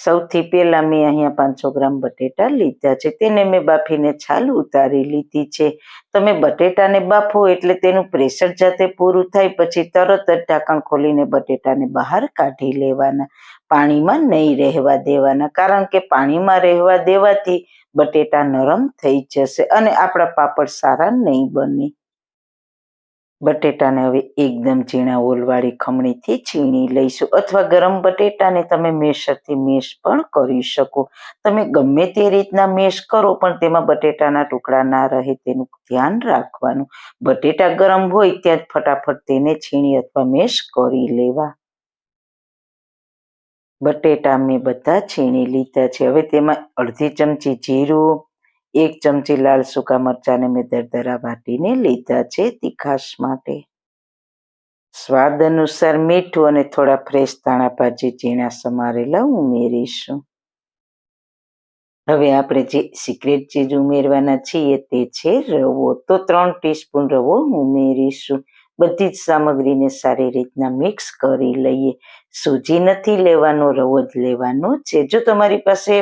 સૌથી પહેલા મેં અહીંયા 500 ગ્રામ બટેટા લીધા છે, તેને મેં બાફીને છાલ ઉતારી લીધી છે. તમે બટેટાને બાફો એટલે તેનું પ્રેશર જાતે પૂરું થાય પછી તરત જ ઢાંકણ ખોલીને બટેટાને બહાર કાઢી લેવાના. પાણીમાં નહીં રહેવા દેવાના, કારણ કે પાણીમાં રહેવા દેવાથી બટેટા નરમ થઈ જશે અને આપણા પાપડ સારા નહીં બને. બટેટાને હવે એકદમ ઝીણા ઓલવાળી ખમણીથી છીણી લઈશું, અથવા ગરમ બટેટાને તમે મેશરથી મેશ પણ કરી શકો. તમે ગમે તે રીતના મેશ કરો પણ તેમાં બટેટાના ટુકડા ના રહે તેનું ધ્યાન રાખવાનું. બટેટા ગરમ હોય ત્યાં જ ફટાફટ તેને છીણી અથવા મેશ કરી લેવા. બટેટા મેં બધા છીણી લીધા છે. હવે તેમાં અડધી ચમચી જીરું, 1 ચમચી લાલ સૂકા મરચાંને મેં દરદરા વાટીને લીધા છે તીખાશ માટે. સ્વાદ અનુસાર મીઠું અને થોડા ફ્રેશ ધાણા ભાજી ઝીણા સમારેલા ઉમેરીશું. હવે આપણે જે સિક્રેટ ચીજ ઉમેરવાના છીએ તે છે રવો. તો 3 ટીસ્પૂન રવો ઉમેરીશું. બધી જ સામગ્રીને સારી રીતના મિક્સ કરી લઈએ. સૂજી નથી લેવાનો, રવો જ લેવાનો છે. જો તમારી પાસે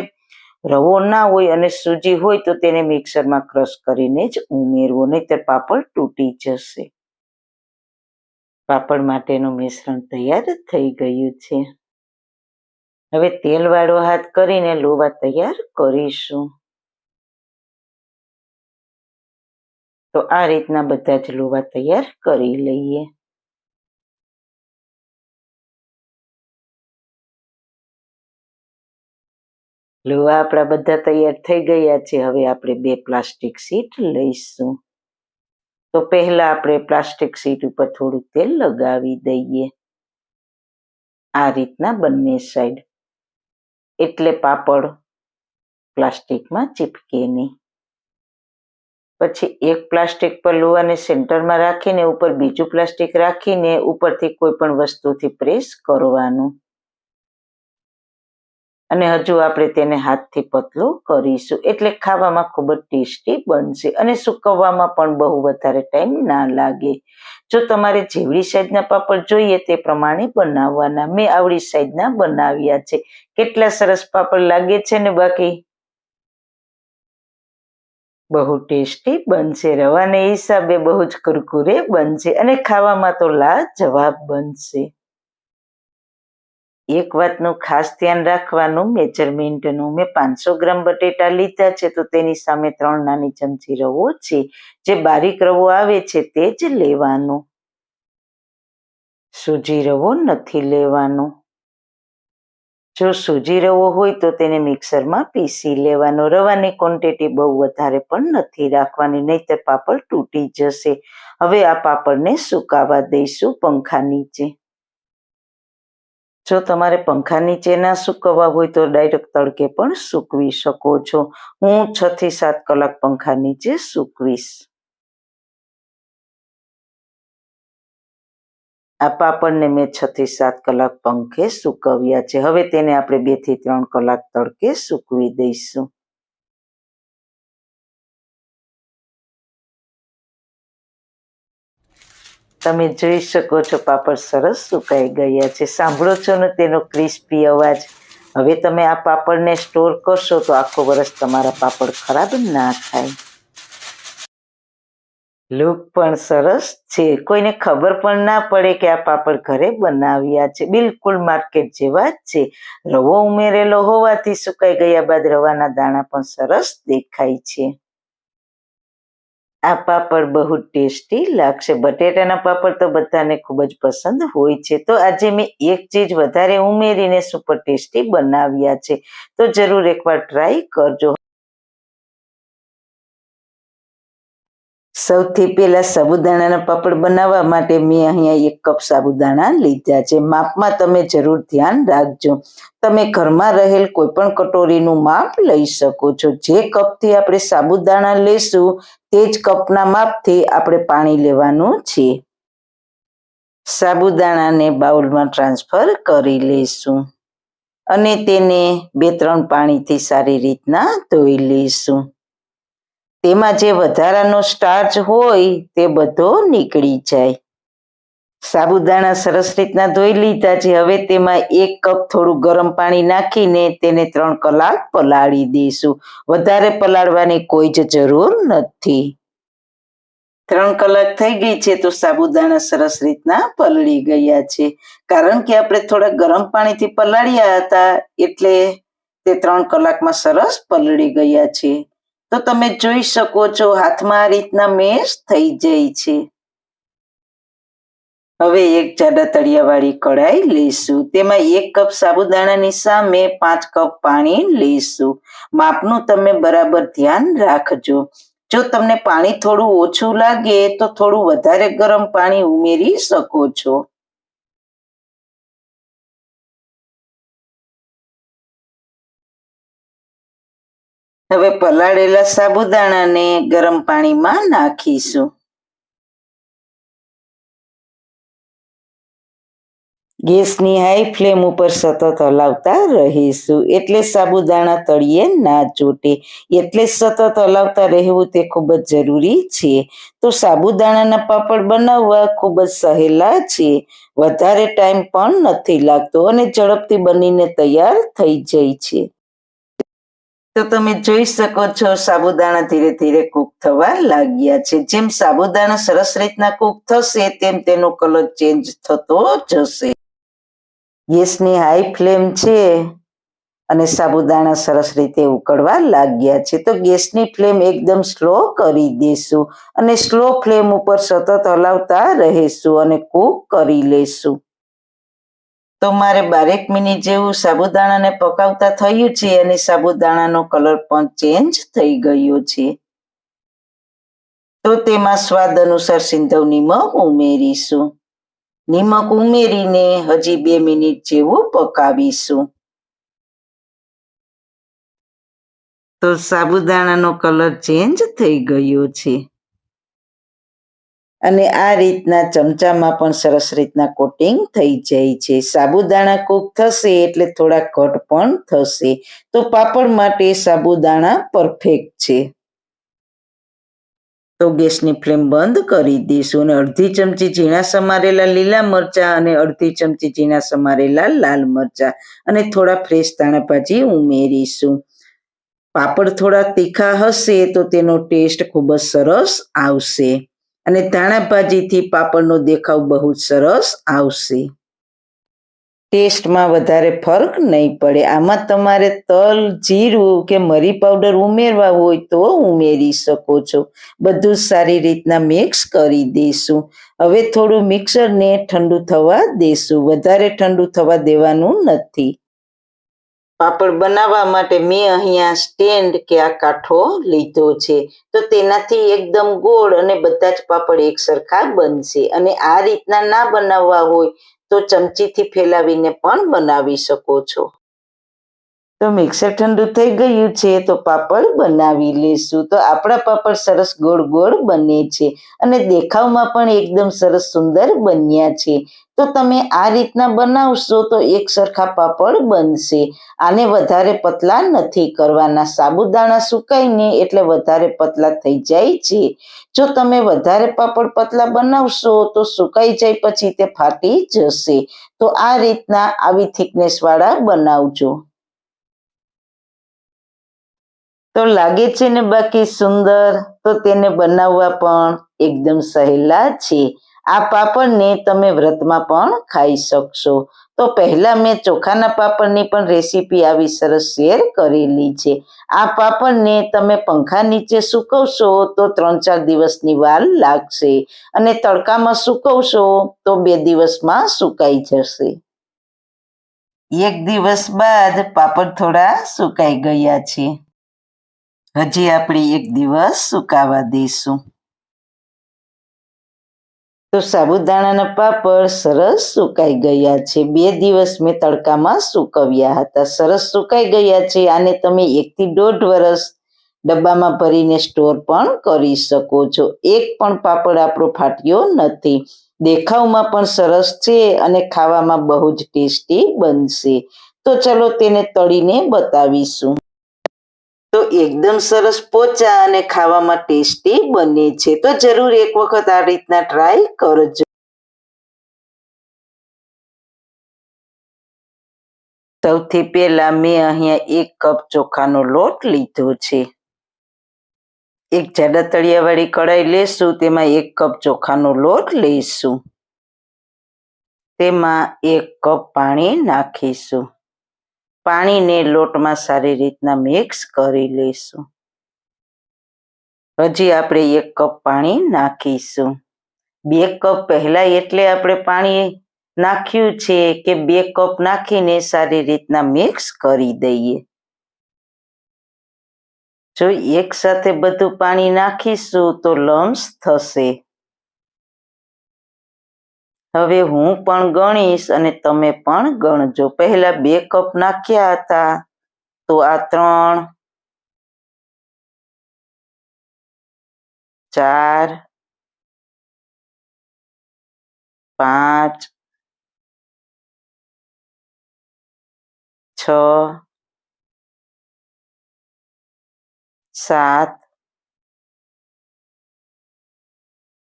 રવો ના હોય અને સૂજી હોય તો તેને મિક્સરમાં ક્રશ કરીને જ ઉમેરવો, નહીંતર પાપડ તૂટી જશે. પાપડ માટેનું મિશ્રણ તૈયાર થઈ ગયું છે. હવે તેલવાળો હાથ કરીને લોવા તૈયાર કરીશું. તો આ રીતના બધા જ લોવા તૈયાર કરી લઈએ. લોવા આપણા બધા તૈયાર થઈ ગયા છે. હવે આપણે 2 પ્લાસ્ટિક શીટ લઈશું. તો પહેલા આપણે પ્લાસ્ટિક શીટ ઉપર થોડું તેલ લગાવી દઈએ, આ રીતના બંને સાઈડ, એટલે પાપડ પ્લાસ્ટિકમાં ચીપકે નહીં. પછી એક પ્લાસ્ટિક પર લોવાને સેન્ટરમાં રાખીને ઉપર બીજું પ્લાસ્ટિક રાખીને ઉપરથી કોઈ પણ વસ્તુથી પ્રેસ કરવાનું. અને હજુ આપણે તેને હાથથી પતલો કરીશું, એટલે ખાવામાં ખૂબ જ ટેસ્ટી બનશે અને સૂકવવામાં પણ બહુ વધારે ટાઈમ ના લાગે. જો તમારે જેવડી સાઈઝના પાપડ જોઈએ તે પ્રમાણે બનાવવાના. મેં આવડી સાઈઝના બનાવ્યા છે. કેટલા સરસ પાપડ લાગે છે ને! બાકી બહુ ટેસ્ટી બનશે. રવાને હિસાબે બહુ જ કુરકુરે બનશે અને ખાવામાં તો લાજવાબ બનશે. એક વાતનું ખાસ ધ્યાન રાખવાનું, મેજરમેન્ટનું. મેં 500 ગ્રામ બટેટા લીધા છે તો તેની સામે 3 નાની ચમચી રવો છે. જે બારીક રવો આવે છે તે જ લેવાનો, સૂજી રવો નથી લેવાનો. જો સૂજી રવો હોય તો તેને મિક્સરમાં પીસી લેવાનો. રવાની ક્વોન્ટિટી બહુ વધારે પણ નથી રાખવાની, નહીંતર પાપડ તૂટી જશે. હવે આ પાપડને સુકાવા દઈશું પંખા નીચે. જો તમારે પંખા નીચે ના સૂકવવા હોય તો ડાયરેક્ટ તડકે પણ સૂકવી શકો છો. હું 6 થી 7 કલાક પંખા નીચે સૂકવીશ. આ પાપડને મેં 6 થી 7 કલાક પંખે સૂકવ્યા છે. હવે તેને આપણે 2 થી 3 કલાક તડકે સૂકવી દઈશું. તમે જોઈ શકો છો પાપડ સરસ સુકાઈ ગયા છે. સાંભળો છો ને તેનો ક્રિસ્પી અવાજ? હવે તમે આ પાપડને સ્ટોર કરશો તો આખો વર્ષ તમારા પાપડ ખરાબ ના થાય. લુક પણ સરસ છે, કોઈને ખબર પણ ના પડે કે આ પાપડ ઘરે બનાવ્યા છે. બિલકુલ માર્કેટ જેવા જ છે. રવો ઉમેરેલો હોવાથી સુકાઈ ગયા બાદ રવાના દાણા પણ સરસ દેખાય છે. આ પાપડ બહુ ટેસ્ટી લાગશે. બટેટાના પાપડ તો બધાને ખૂબ જ પસંદ હોય છે. તો આજે મેં એક ચીજ વધારે ઉમેરીને સુપર ટેસ્ટી બનાવ્યા છે. તો જરૂર એકવાર ટ્રાય કરજો. સૌથી પહેલા સાબુદાણાના પાપડ બનાવવા માટે મેં અહીંયા 1 કપ સાબુદાણા લીધા છે. માપમાં તમે જરૂર ધ્યાન રાખજો. તમે ઘરમાં રહેલ કોઈ પણ કટોરીનું માપ લઈ શકો છો. જે કપથી આપણે સાબુદાણા લેશું તે જ કપના માપથી આપણે પાણી લેવાનું છે. સાબુદાણાને બાઉલમાં ટ્રાન્સફર કરી લઈશું અને તેને 2-3 પાણીથી સારી રીતના ધોઈ લઈશું. તેમાં જે વધારાનો સ્ટાર્ચ હોય તે બધો નીકળી જાય. સાબુદાણા સરસ રીતના ધોઈ લીધા છે. હવે તેમાં 1 કપ થોડું ગરમ પાણી નાખીને તેને 3 કલાક પલાળી દઈશું. વધારે પલાળવાની કોઈ જ જરૂર નથી. 3 કલાક થઈ ગઈ છે તો સાબુદાણા સરસ રીતના પલળી ગયા છે. કારણ કે આપણે થોડા ગરમ પાણીથી પલાળ્યા હતા એટલે તે 3 કલાકમાં સરસ પલળી ગયા છે. તો તમે જોઈ શકો છો હાથમાં આ રીતના મેશ થઈ જાય છે. હવે એક જાડા તળિયાવાળી કઢાઈ લઈશું. તેમાં 1 કપ સાબુદાણાની સામે 5 કપ પાણી લઈશું. માપનું તમે બરાબર ધ્યાન રાખજો. જો તમને પાણી થોડું ઓછું લાગે તો થોડું વધારે ગરમ પાણી ઉમેરી શકો છો. હવે પલાળેલા સાબુદાણાને ગરમ પાણીમાં નાખીશું. ગેસની હાઈ ફ્લેમ ઉપર સતત હલાવતા રહીશું એટલે સાબુદાણા તળિયે ના ચોટે. એટલે સતત હલાવતા રહેવું તે ખૂબ જ જરૂરી છે. તો સાબુદાણાના પાપડ બનાવવા ખૂબ જ સહેલા છે. વધારે ટાઈમ પણ નથી લાગતો અને ઝડપથી બનીને તૈયાર થઈ જાય છે. તો તમે જોઈ શકો છો સાબુદાણા ધીરે ધીરે કૂક થવા લાગ્યા છે. જેમ સાબુદાણા સરસ રીતના કૂક થશે તેમ તેનો કલર ચેન્જ થતો જશે. ગેસની હાઈ ફ્લેમ છે અને સાબુદાણા સરસ રીતે ઉકળવા લાગ્યા છે. તો ગેસની ફ્લેમ એકદમ સ્લો કરી દેશું અને સ્લો ફ્લેમ ઉપર સતત હલાવતા રહીશું અને કૂક કરી લેશું. તો મારે 12 મિનિટ જેવું સાબુદાણાને પકાવતા થયું છે અને સાબુદાણાનો કલર પણ ચેન્જ થઈ ગયો છે. તો તેમાં સ્વાદ અનુસાર સિંધવ નિમક ઉમેરીશું. નિમક ઉમેરીને હજી 2 મિનિટ જેવું પકાવીશું. તો સાબુદાણાનો કલર ચેન્જ થઈ ગયો છે અને આ રીતના ચમચામાં પણ સરસ રીતના કોટિંગ થઈ જાય છે. સાબુદાણા કૂક થશે એટલે થોડા ઘટ પણ થશે. તો પાપડ માટે સાબુદાણા પરફેક્ટ છે. તો ગેસની ફ્લેમ બંધ કરી દઈશું અને અડધી ચમચી ઝીણા સમારેલા લીલા મરચાં અને અડધી ચમચી ઝીણા સમારેલા લાલ મરચાં અને થોડા ફ્રેશ ધાણા ભાજી ઉમેરીશું. પાપડ થોડા તીખા હશે તો તેનો ટેસ્ટ ખૂબ જ સરસ આવશે અને ધાણા ભાજીથી પાપડનો દેખાવ બહુ જ સરસ આવશે. ટેસ્ટમાં વધારે ફરક નહીં પડે. આમાં તમારે તલ, જીરું કે મરી પાવડર ઉમેરવા હોય તો ઉમેરી શકો છો. બધું સારી રીતના મિક્સ કરી દઈશું. હવે થોડું મિક્સરને ઠંડુ થવા દઈશું. વધારે ઠંડુ થવા દેવાનું નથી. પાપડ બનાવવા માટે મેં અહીંયા સ્ટેન્ડ કે આ કાંઠો લીધો છે. તો તેનાથી એકદમ ગોળ અને બધા જ પાપડ એક સરખા બનશે. અને આ રીતના ના બનાવવા હોય તો ચમચીથી ફેલાવીને પણ બનાવી શકો છો. તો મિક્સર ઠંડુ થઈ ગયું છે તો પાપડ બનાવી લેશું. તો આપણા પાપડ સરસ ગોળ ગોળ બને છે અને દેખાવમાં પણ એકદમ સરસ સુંદર બન્યા છે. તો તમે આ રીતના બનાવશો તો એક સરખા પાપડ બનશે. આને વધારે પતલા નથી કરવાના. સાબુદાણા સુકાઈને એટલે વધારે પતલા થઈ જાય છે. જો તમે વધારે પાપડ પતલા બનાવશો તો સુકાઈ જાય પછી તે ફાટી જશે. તો આ રીતના આવી થિકનેસ વાળા બનાવજો. તો લાગે છે ને બાકી સુંદર. તો તેને બનાવવા પણ એકદમ સહેલા છે. આ પાપડને તમે વ્રતમાં પણ ખાઈ શકશો. તો પહેલા મેં ચોખાના પાપડની પણ રેસીપી આવી સરસ શેર કરેલી છે. આ પાપડને તમે પંખા નીચે સૂકવશો તો 3-4 દિવસની વાર લાગશે અને તડકામાં સૂકવશો તો 2 દિવસમાં સુકાઈ જશે. 1 દિવસ બાદ પાપડ થોડા સુકાઈ ગયા છે. હજી આપણે 1 દિવસ સુકાવા દઈશું. તો સાબુદાણાના પાપડ સરસ સુકાઈ ગયા છે. 2 દિવસ મેં તડકામાં સૂકવ્યા હતા. સરસ સુકાઈ ગયા છે. આને તમે 1 થી 1.5 વર્ષ ડબ્બામાં ભરીને સ્ટોર પણ કરી શકો છો. એક પણ પાપડ આપણો ફાટ્યો નથી. દેખાવમાં પણ સરસ છે અને ખાવામાં બહુ જ ટેસ્ટી બનશે. તો ચલો તેને તળીને બતાવીશું. તો એકદમ સરસ પોચા અને ખાવામાં ટેસ્ટી બને છે. તો જરૂર એક વખત આ રીતના ટ્રાય કરજો. સૌથી પહેલા મેં અહીંયા 1 કપ ચોખાનો લોટ લીધો છે. એક જાડા તળિયાવાળી કઢાઈ લેશું, તેમાં 1 કપ ચોખાનો લોટ લઈશું. તેમાં 1 કપ પાણી નાખીશું. પાણીને લોટમાં સારી રીતના મિક્સ કરી લઈશું. હજી આપણે 1 કપ પાણી નાખીશું. 2 કપ પહેલા એટલે આપણે પાણી નાખ્યું છે કે 2 કપ નાખીને સારી રીતના મિક્સ કરી દઈએ. જો એક સાથે બધું પાણી નાખીશું તો લમ્સ થશે. હવે હું પણ ગણીશ અને તમે પણ ગણજો. પહેલા 2 કપ નાખ્યા હતા, તો આ 3, 4, 5, 6, 7,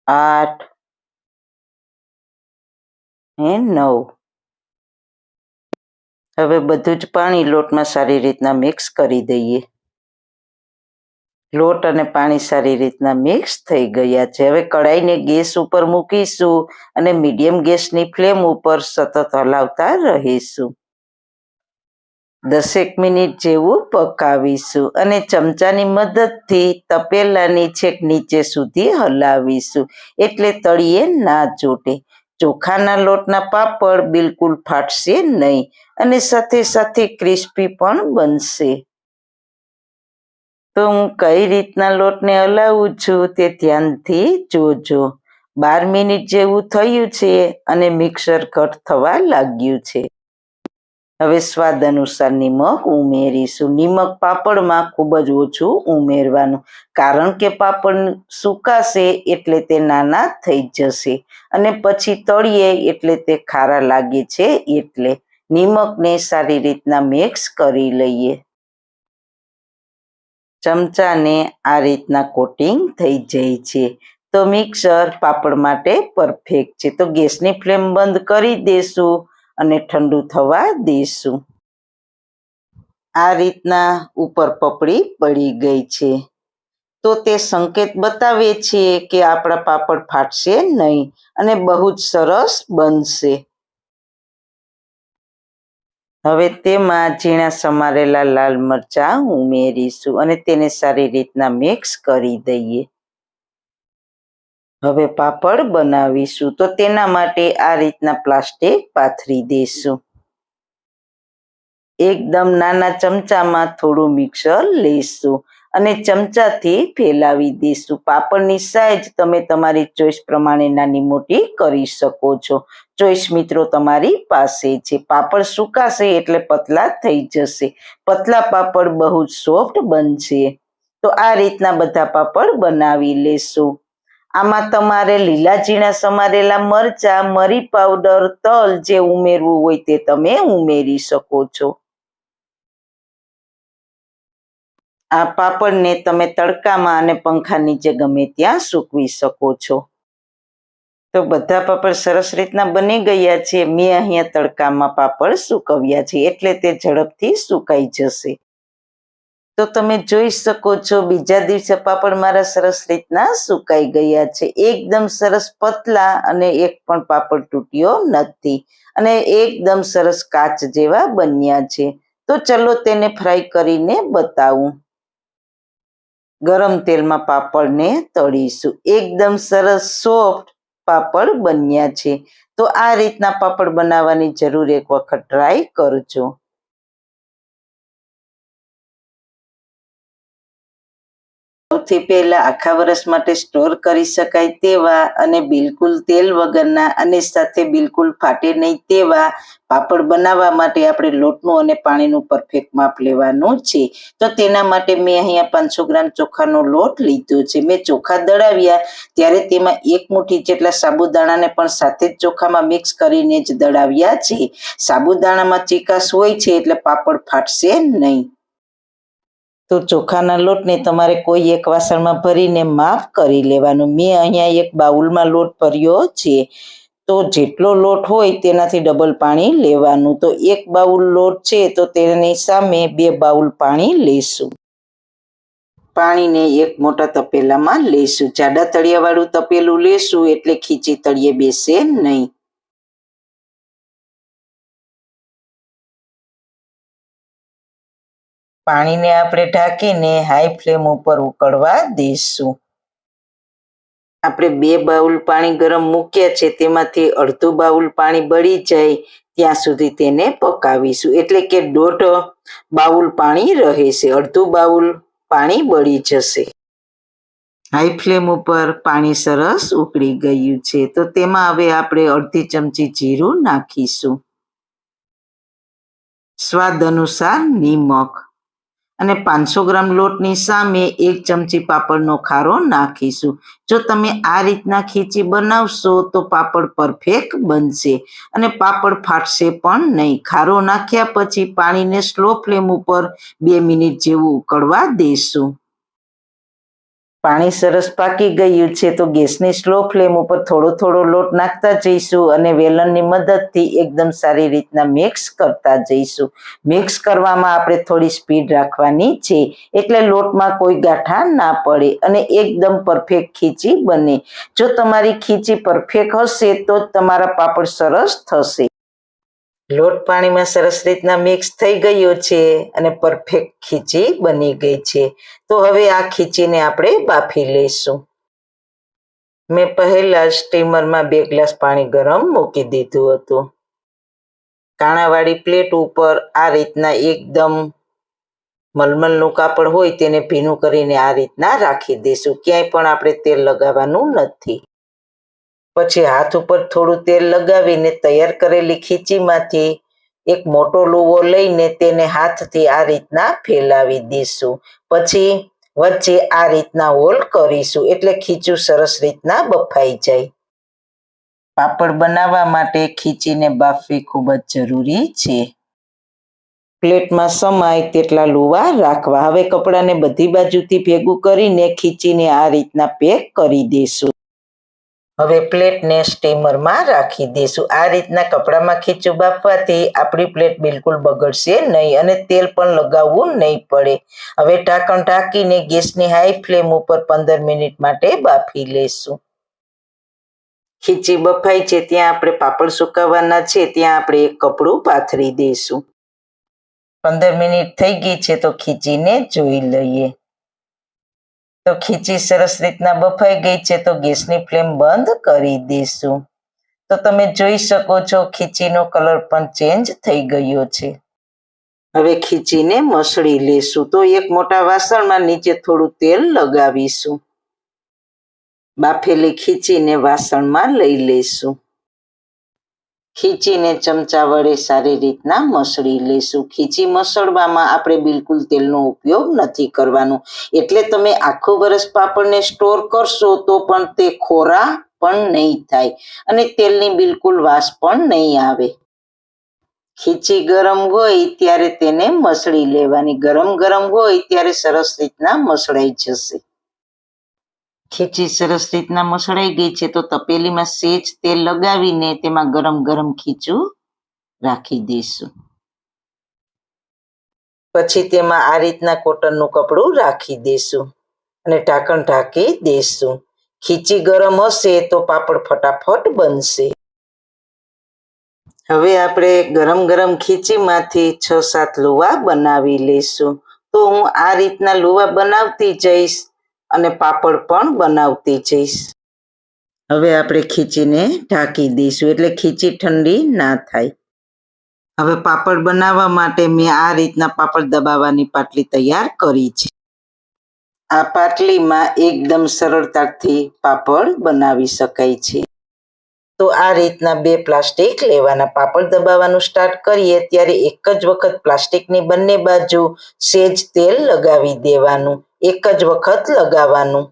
8 અને 9. હવે બધું જ પાણી લોટમાં સારી રીતના મિક્સ કરી દઈએ. લોટ અને પાણી સારી રીતના મિક્સ થઈ ગયા છે. હવે કઢાઈને ગેસ ઉપર મૂકીશું અને મીડિયમ ગેસની ફ્લેમ ઉપર સતત હલાવતા રહીશું. 10 મિનિટ જેવું પકાવીશું અને ચમચાની મદદથી તપેલાની છેક નીચે સુધી હલાવીશું, એટલે તળિયે ના ચોટે. ચોખાના લોટના પાપડ બિલકુલ ફાટશે નહીં અને સાથે સાથે ક્રિસ્પી પણ બનશે. તો હું કઈ રીતના લોટને હલાવું છું તે ધ્યાનથી જોજો. 12 મિનિટ જેવું થયું છે અને મિક્સર ઘટ થવા લાગ્યું છે. હવે સ્વાદ અનુસાર નિમક ઉમેરીશું. નિમક પાપડમાં ખૂબ જ ઓછું ઉમેરવાનું, કારણ કે પાપડ સુકાશે એટલે તે નાના થઈ જશે અને પછી તળીએ એટલે તે ખારા લાગે છે. એટલે નિમકને સારી રીતના મિક્સ કરી લઈએ. ચમચાને આ રીતના કોટિંગ થઈ જાય છે તો મિક્સર પાપડ માટે પરફેક્ટ છે. તો ગેસની ફ્લેમ બંધ કરી દેશું અને ઠંડુ થવા દેશું. આ રીતના ઉપર પપડી પડી ગઈ છે તો તે સંકેત બતાવે છે કે આપણા પાપડ ફાટશે નહીં અને બહુ જ સરસ બનશે. હવે તેમાં ઝીણા સમારેલા લાલ મરચાં ઉમેરીશું અને તેને સારી રીતના મિક્સ કરી દઈએ. હવે પાપડ બનાવીશું તો તેના માટે આ રીતના પ્લાસ્ટિક પાથરી દઈશું. એકદમ નાના ચમચામાં થોડું મિક્સર લઈશું અને ચમચાથી ફેલાવી દઈશું. પાપડની સાઈઝ તમે તમારી ચોઈસ પ્રમાણે નાની મોટી કરી શકો છો. ચોઈસ મિત્રો તમારી પાસે છે. પાપડ સુકાશે એટલે પતલા થઈ જશે. પતલા પાપડ બહુ જ સોફ્ટ બનશે. તો આ રીતના બધા પાપડ બનાવી લેશું. આમાં તમારે લીલા ઝીણા સમારેલા મરચાં, મરી પાવડર, તલ જે ઉમેરવું હોય તે તમે ઉમેરી શકો છો. આ પાપડને તમે તડકામાં અને પંખા નીચે ગમે ત્યાં સૂકવી શકો છો. તો બધા પાપડ સરસ રીતના બની ગયા છે. મેં અહીંયા તડકામાં પાપડ સૂકવ્યા છે એટલે તે ઝડપથી સુકાઈ જશે. તો તમે જોઈ શકો છો બીજા દિવસે પાપડ મારા સરસ રીતના સુકાઈ ગયા છે. એકદમ સરસ પતલા અને એક પણ પાપડ તૂટ્યો નથી અને એકદમ સરસ કાચ જેવા બન્યા છે. તો ચલો તેને ફ્રાય કરીને બતાવું. ગરમ તેલમાં પાપડને તળીશું. એકદમ સરસ સોફ્ટ પાપડ બન્યા છે. તો આ રીતના પાપડ બનાવવાની જરૂર એક વખત ટ્રાય કરજો. સૌથી પહેલા આખા વર્ષ માટે સ્ટોર કરી શકાય તેવા અને બિલકુલ તેલ વગરના અને સાથે બિલકુલ ફાટે નહીં તેવા પાપડ બનાવવા માટે આપણે લોટનું અને પાણીનું પરફેક્ટ માપ લેવાનું છે. તો તેના માટે મેં અહીંયા 500 ગ્રામ ચોખાનો લોટ લીધો છે. મેં ચોખા દળાવ્યા ત્યારે તેમાં 1 મુઠ્ઠી જેટલા સાબુદાણાને પણ સાથે જ ચોખામાં મિક્સ કરીને જ દળાવ્યા છે. સાબુદાણામાં ચીકાશ હોય છે એટલે પાપડ ફાટશે નહીં. તો ચોખાના લોટને તમારે કોઈ એક વાસણમાં ભરીને માફ કરી લેવાનું. મેં અહીંયા એક બાઉલમાં લોટ ભર્યો છે. તો જેટલો લોટ હોય તેનાથી ડબલ પાણી લેવાનું. તો 1 બાઉલ લોટ છે તો તેની સામે 2 બાઉલ પાણી લેશું. પાણીને એક મોટા તપેલામાં લેશું. જાડા તળિયાવાળું તપેલું લેશું એટલે ખીચી તળિયે બેસે નહીં. પાણીને આપણે ઢાંકીને હાઈ ફ્લેમ ઉપર ઉકળવા દઈશું. આપણે 2 બાઉલ પાણી ગરમ મૂક્યા છે તેમાંથી અડધું બાઉલ પાણી બળી જાય ત્યાં સુધી તેને પકાવીશું. એટલે કે 1.5 બાઉલ પાણી રહેશે, અડધું બાઉલ પાણી બળી જશે. હાઈ ફ્લેમ ઉપર પાણી સરસ ઉકળી ગયું છે તો તેમાં હવે આપણે અડધી ચમચી જીરું નાખીશું, સ્વાદ અનુસાર નિમક અને 500 ગ્રામ લોટની સામે 1 ચમચી પાપડનો ખારો નાખીશું. જો તમે આ રીતના ખીચી બનાવશો તો પાપડ પરફેક્ટ બનશે અને પાપડ ફાટશે પણ નહીં. ખારો નાખ્યા પછી પાણીને સ્લો ફ્લેમ ઉપર 2 મિનિટ જેવું ઉકળવા દેશું. પાણી સરસ પાકી ગયું છે તો ગેસની સ્લો ફ્લેમ ઉપર થોડો થોડો લોટ નાખતા જઈશું અને વેલણની મદદથી એકદમ સારી રીતના મિક્સ કરતા જઈશું. મિક્સ કરવામાં આપણે થોડી સ્પીડ રાખવાની છે એટલે લોટમાં કોઈ ગાંઠા ના પડે અને એકદમ પરફેક્ટ ખીચી બને. જો તમારી ખીચી પરફેક્ટ હશે તો જ તમારા પાપડ સરસ થશે. લોટ પાણીમાં સરસ રીતના મિક્સ થઈ ગયો છે અને પરફેક્ટ ખીચી બની ગઈ છે. તો હવે આ ખીચીને આપણે બાફી લઈશું. મેં પહેલા સ્ટીમરમાં 2 ગ્લાસ પાણી ગરમ મૂકી દીધું હતું. કાણાવાળી પ્લેટ ઉપર આ રીતના એકદમ મલમલનું કાપડ હોય તેને ભીનું કરીને આ રીતના રાખી દઈશું. ક્યાંય પણ આપણે તેલ લગાવવાનું નથી. પછી હાથ ઉપર થોડું તેલ લગાવીને તૈયાર કરેલી ખીચીમાંથી એક મોટો લુવો લઈને તેને હાથથી આ રીતના ફેલાવી દઈશું. પછી વચ્ચે આ રીતના હોલ કરીશું એટલે ખીચું સરસ રીતના બફાઈ જાય. પાપડ બનાવવા માટે ખીચીને બાફવી ખૂબ જ જરૂરી છે. પ્લેટમાં સમાય તેટલા લુવા રાખવા. હવે કપડાને બધી બાજુથી ભેગું કરીને ખીચીને આ રીતના પેક કરી દઈશું. હવે પ્લેટને સ્ટીમરમાં રાખી દઈશું. આ રીતના કપડામાં ખીચું બાફવાથી આપણી પ્લેટ બિલકુલ બગડશે નહીં અને તેલ પણ લગાવવું નહીં પડે. હવે ઢાંકણ ઢાંકીને ગેસની હાઈ ફ્લેમ ઉપર 15 મિનિટ માટે બાફી લઈશું. ખીચી બફાઈ છે ત્યાં આપણે પાપડ સુકાવવાના છે ત્યાં આપણે એક કપડું પાથરી દઈશું. 15 મિનિટ થઈ ગઈ છે તો ખીચીને જોઈ લઈએ. તો ખીચી સરસ રીતના બફાઈ ગઈ છે તો ગેસની ફ્લેમ બંધ કરી દઈશું. તો તમે જોઈ શકો છો ખીચીનો કલર પણ ચેન્જ થઈ ગયો છે. હવે ખીચીને મસળી લેશું. તો એક મોટા વાસણમાં નીચે થોડું તેલ લગાવીશું. બાફેલી ખીચીને વાસણમાં લઈ લઈશું. ખીચીને ચમચા વડે સારી રીતના મસળી લઈશું. ખીચી મસળવામાં આપણે બિલકુલ તેલનો ઉપયોગ નથી કરવાનો. એટલે તમે આખું વર્ષ પાપડને સ્ટોર કરશો તો પણ તે ખોરા પણ નહીં થાય અને તેલની બિલકુલ વાસ પણ નહીં આવે. ખીચી ગરમ હોય ત્યારે તેને મસળી લેવાની. ગરમ ગરમ હોય ત્યારે સરસ રીતના મસળાઈ જશે. ખીચી સરસ રીતના મસળાઈ ગઈ છે તો તપેલીમાં સેજ તેલ લગાવીને તેમાં ગરમ ગરમ ખીચું રાખી દઈશું. પછી તેમાં આ રીતના કોટનનું કપડું રાખી દઈશું અને ઢાંકણ ઢાંકી દઈશું. ખીચી ગરમ હશે તો પાપડ ફટાફટ બનશે. હવે આપણે ગરમ ગરમ ખીચીમાંથી 6-7 લુવા બનાવી લઈશું. તો હું આ રીતના લુવા બનાવતી જઈશ અને પાપડ પણ બનાવતી જઈશ. હવે આપણે ખીચીને ઢાંકી દઈશું એટલે ખીચી ઠંડી ના થાય. હવે પાપડ બનાવવા માટે મેં આ રીતના પાપડ દબાવવાની પાટલી તૈયાર કરી છે. આ પાટલીમાં એકદમ સરળતાથી પાપડ બનાવી શકાય છે. તો આ રીતના 2 પ્લાસ્ટિક લેવાના. પાપડ દબાવવાનું સ્ટાર્ટ કરીએ ત્યારે એક જ વખત પ્લાસ્ટિકની બંને બાજુ સેજ તેલ લગાવી દેવાનું. એક જ વખત લગાવવાનું.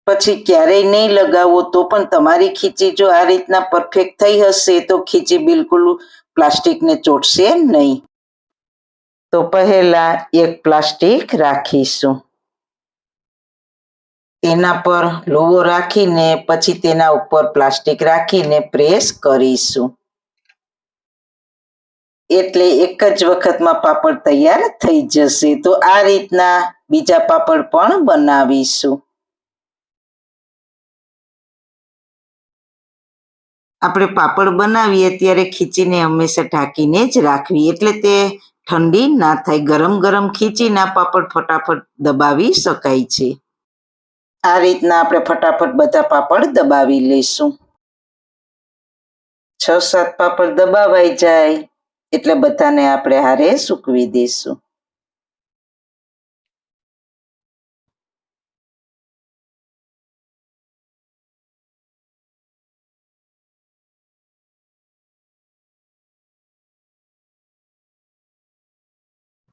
પછી ક્યારેય નહીં લગાવો તો પણ તમારી ખીચી જો આ રીતના પરફેક્ટ થઈ હશે તો ખીચી બિલકુલ પ્લાસ્ટિકને ચોટશે નહીં. તો પહેલા એક પ્લાસ્ટિક રાખીશું. તેના પર લોવો રાખીને પછી તેના ઉપર પ્લાસ્ટિક રાખીને પ્રેસ કરીશું. એટલે એક જ વખતમાં પાપડ તૈયાર થઈ જશે. તો આ રીતના બીજા પાપડ પણ બનાવીશું. આપણે પાપડ બનાવીએ ત્યારે ખીચીને હંમેશા ઢાંકીને જ રાખવી, એટલે તે ઠંડી ના થાય. ગરમ ગરમ ખીચીના પાપડ ફટાફટ દબાવી શકાય છે. આ રીતના આપણે ફટાફટ બધા પાપડ દબાવી લઈશું. 6-7 પાપડ દબાવાઈ જાય એટલે બધાને આપણે હારે સૂકવી દઈશું.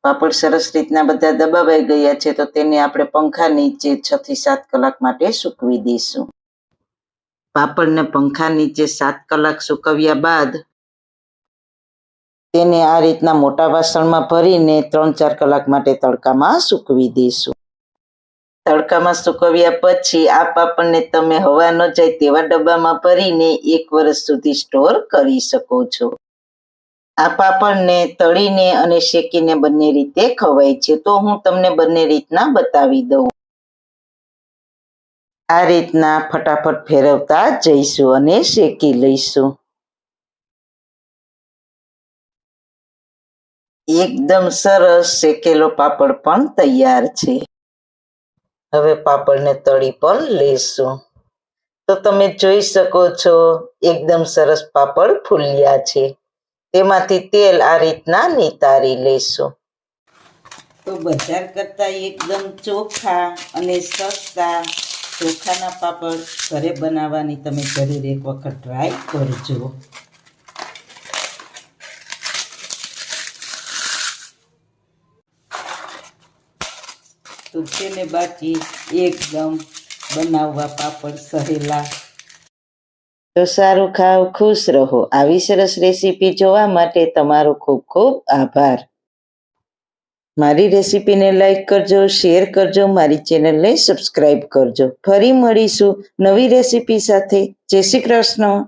પાપડ સરસ રીતના બધા દબાવાઈ ગયા છે, તો તેને આપણે પંખા નીચે 6 થી 7 કલાક માટે સૂકવી દઈશું. પાપડને પંખા નીચે 7 કલાક સૂકવ્યા બાદ તેને આ રીતના મોટા વાસણમાં ભરીને 3-4 કલાક માટે તડકામાં સૂકવી દઈશું. તડકામાં સૂકવ્યા પછી આ પાપડને તમે હવા ન જાય તેવા ડબ્બામાં ભરીને 1 વર્ષ સુધી સ્ટોર કરી શકો છો. આ પાપડને તળીને અને શેકીને બંને રીતે ખવાય છે, તો હું તમને બંને રીતના બતાવી દઉં. આ રીતના ફટાફટ ફેરવતા જઈશું અને શેકી લઈશું. એકદમ સરસ શેકેલો પાપડ પણ તૈયાર છે. હવે પાપડને તળી પણ લેશું. તો તમે જોઈ શકો છો એકદમ સરસ પાપડ ફૂલ્યા છે. તેમાંથી તેલ આ રીતના નિતારી લેશું. તો બજાર કરતાં એકદમ ચોખ્ખા અને સસ્તા ચોખાના પાપડ ઘરે બનાવવાની તમે જરૂર એક વખત ટ્રાય કરજો. તો તેને બાકી એકદમ બનાવવા પાપડ સહેલા. તો સારું ખાઓ, ખુશ રહો. આવી સરસ રેસીપી જોવા માટે તમારો ખૂબ ખૂબ આભાર. મારી રેસીપીને લાઈક કરજો, શેર કરજો, મારી ચેનલને સબસ્ક્રાઈબ કરજો. ફરી મળીશું નવી રેસીપી સાથે. જય શ્રી કૃષ્ણ.